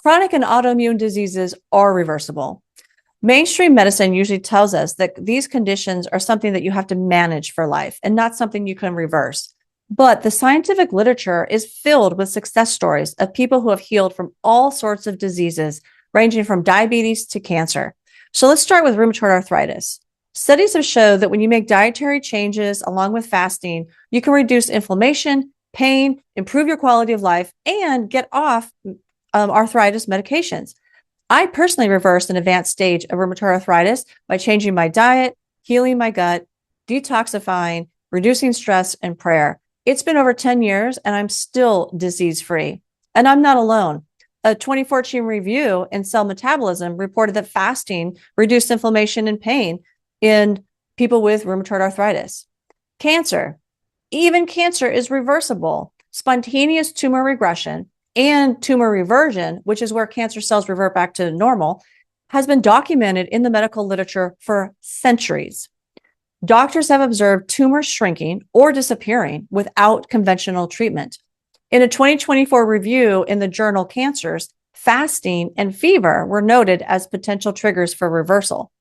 Chronic and autoimmune diseases are reversible. Mainstream medicine usually tells us that these conditions are something that you have to manage for life and not something you can reverse. But the scientific literature is filled with success stories of people who have healed from all sorts of diseases, ranging from diabetes to cancer. So let's start with rheumatoid arthritis. Studies have shown that when you make dietary changes along with fasting, you can reduce inflammation, pain, improve your quality of life, and get off arthritis medications. I personally reversed an advanced stage of rheumatoid arthritis by changing my diet, healing my gut, detoxifying, reducing stress, and prayer. It's been over 10 years and I'm still disease-free. And I'm not alone. A 2014 review in Cell Metabolism reported that fasting reduced inflammation and pain in people with rheumatoid arthritis. Cancer. Even cancer is reversible. Spontaneous tumor regression and tumor reversion, which is where cancer cells revert back to normal, has been documented in the medical literature for centuries. Doctors have observed tumors shrinking or disappearing without conventional treatment. In a 2024 review in the journal Cancers, fasting and fever were noted as potential triggers for reversal.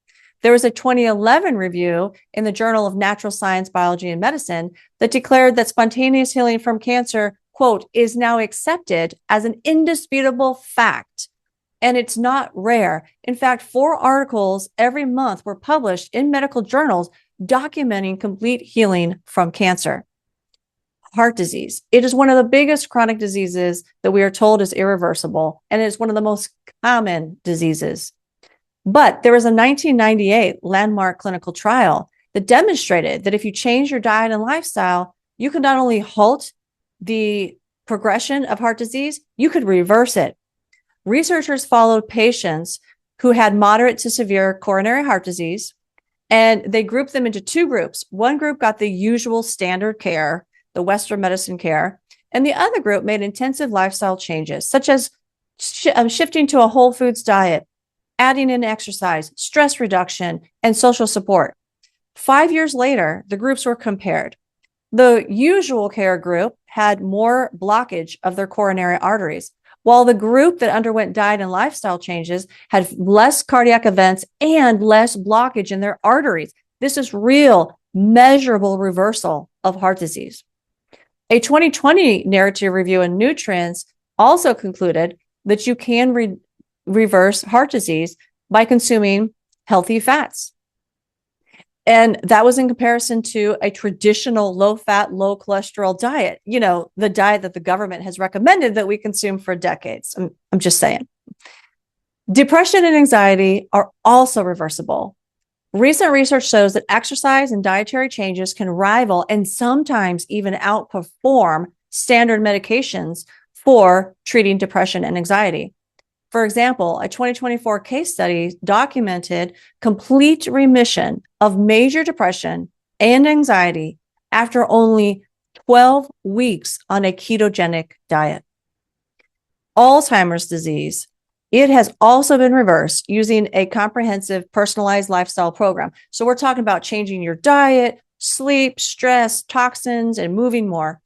There was a 2011 review in the Journal of Natural Science, Biology, and Medicine that declared that spontaneous healing from cancer, quote, is now accepted as an indisputable fact. And it's not rare. In fact, 4 articles every month were published in medical journals documenting complete healing from cancer. Heart disease. It is one of the biggest chronic diseases that we are told is irreversible, and it's one of the most common diseases. But there was a 1998 landmark clinical trial that demonstrated that if you change your diet and lifestyle, you can not only halt the progression of heart disease, you could reverse it. Researchers followed patients who had moderate to severe coronary heart disease, and they grouped them into 2 groups. One group got the usual standard care, the Western medicine care, and the other group made intensive lifestyle changes, such as shifting to a whole foods diet, adding in exercise, stress reduction, and social support. 5 years later, the groups were compared. The usual care group had more blockage of their coronary arteries, while the group that underwent diet and lifestyle changes had less cardiac events and less blockage in their arteries. This is real, measurable reversal of heart disease. A 2020 narrative review in Nutrients also concluded that you can reverse heart disease by consuming healthy fats. And that was in comparison to a traditional low-fat, low-cholesterol diet, the diet that the government has recommended that we consume for decades. I'm just saying. Depression and anxiety are also reversible. Recent research shows that exercise and dietary changes can rival and sometimes even outperform standard medications for treating depression and anxiety. For example, a 2024 case study documented complete remission of major depression and anxiety after only 12 weeks on a ketogenic diet. Alzheimer's disease. It has also been reversed using a comprehensive personalized lifestyle program. So we're talking about changing your diet, sleep, stress, toxins, and moving more.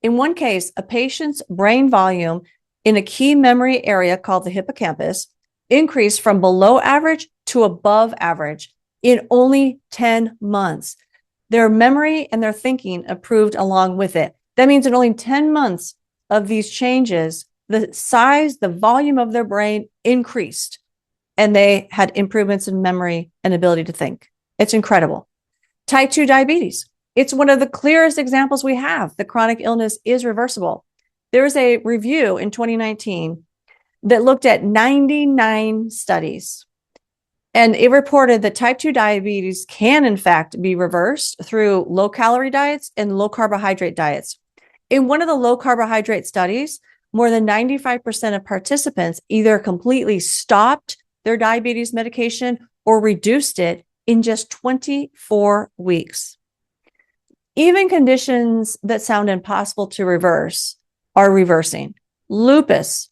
In one case, a patient's brain volume in a key memory area called the hippocampus increased from below average to above average in only 10 months. Their memory and their thinking improved along with it. That means in only 10 months of these changes, the size, the volume of their brain increased, and they had improvements in memory and ability to think. It's incredible. Type 2 diabetes. It's one of the clearest examples we have. The chronic illness is reversible. There was a review in 2019 that looked at 99 studies, and it reported that type 2 diabetes can, in fact, be reversed through low-calorie diets and low-carbohydrate diets. In one of the low-carbohydrate studies, more than 95% of participants either completely stopped their diabetes medication or reduced it in just 24 weeks. Even conditions that sound impossible to reverse are reversing. Lupus.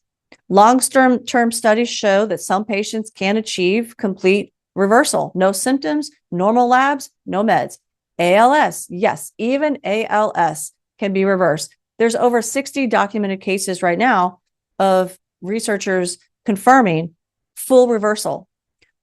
Long-term studies show that some patients can achieve complete reversal. No symptoms, normal labs, no meds. ALS. Yes, even ALS can be reversed. There's over 60 documented cases right now of researchers confirming full reversal.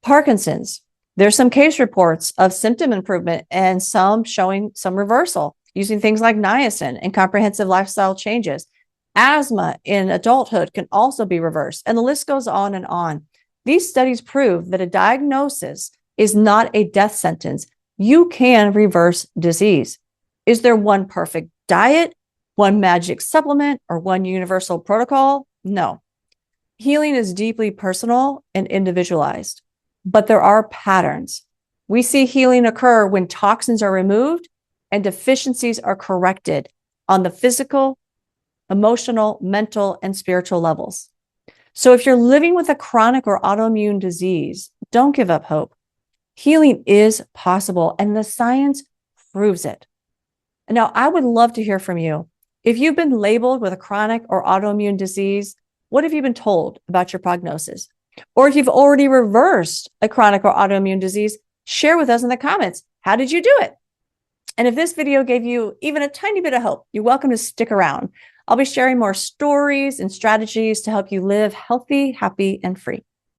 Parkinson's, there's some case reports of symptom improvement and some showing some reversal using things like niacin and comprehensive lifestyle changes. Asthma in adulthood can also be reversed, and the list goes on and on. These studies prove that a diagnosis is not a death sentence. You can reverse disease. Is there one perfect diet, one magic supplement, or one universal protocol? No. Healing is deeply personal and individualized, but there are patterns. We see healing occur when toxins are removed and deficiencies are corrected on the physical, emotional, mental, and spiritual levels. So if you're living with a chronic or autoimmune disease, don't give up hope. Healing is possible, and the science proves it. Now, I would love to hear from you. If you've been labeled with a chronic or autoimmune disease, what have you been told about your prognosis? Or if you've already reversed a chronic or autoimmune disease, share with us in the comments. How did you do it? And if this video gave you even a tiny bit of hope, you're welcome to stick around. I'll be sharing more stories and strategies to help you live healthy, happy, and free.